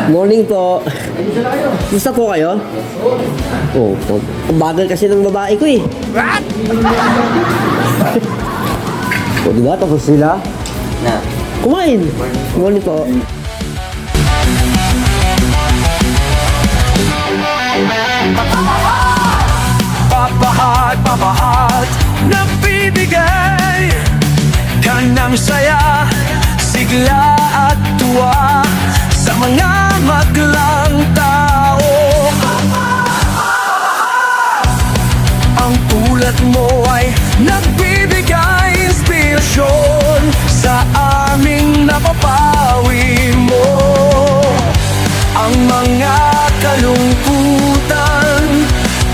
Morning po. Gusto po kayo? Oh, ang bagal kasi ng babae ko eh. What? O, diba? Tapos sila. Na. Kumain. Morning po. Papahat, nagbibigay ka ng saya, sigla at tuwa sa mga maglang tao. Ang tulad mo ay nagbibigay inspirasyon sa aming napapawi mo. Ang mga kalungkutan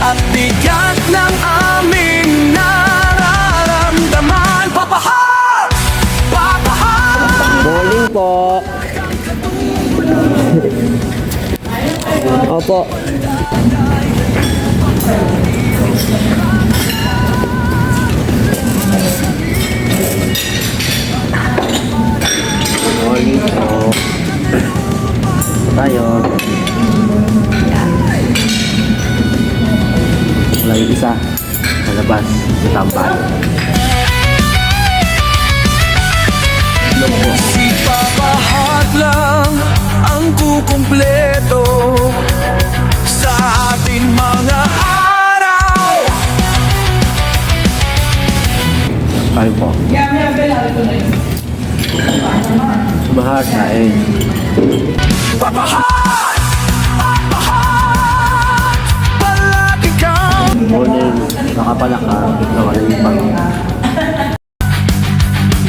at bigat ng aming nararamdaman. Papahat! Papahat! Morning po. Opo. Morning po. Tayo. Wala yung isa sa labas, sa tambay. Si Papahat lang ang kukumpleto sa ating mga araw. Tayo po. Mahal kain. Papahat! Papahat! Palagi kang Morning. Nakapalaka. Nawala yung pang.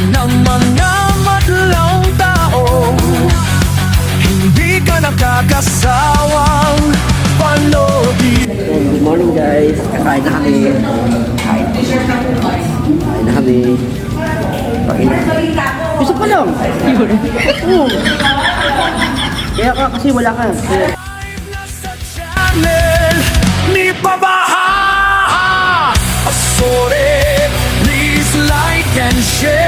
ng mga madlang tao. Hindi ka nakakasawang panoodin. Good morning guys. Kakain na kami. Kain na kami. Kain na. Isa pa lang. Oo. Kaya ka kasi wala ka. Nasa channel ni Papahat. Sorry, please like and share.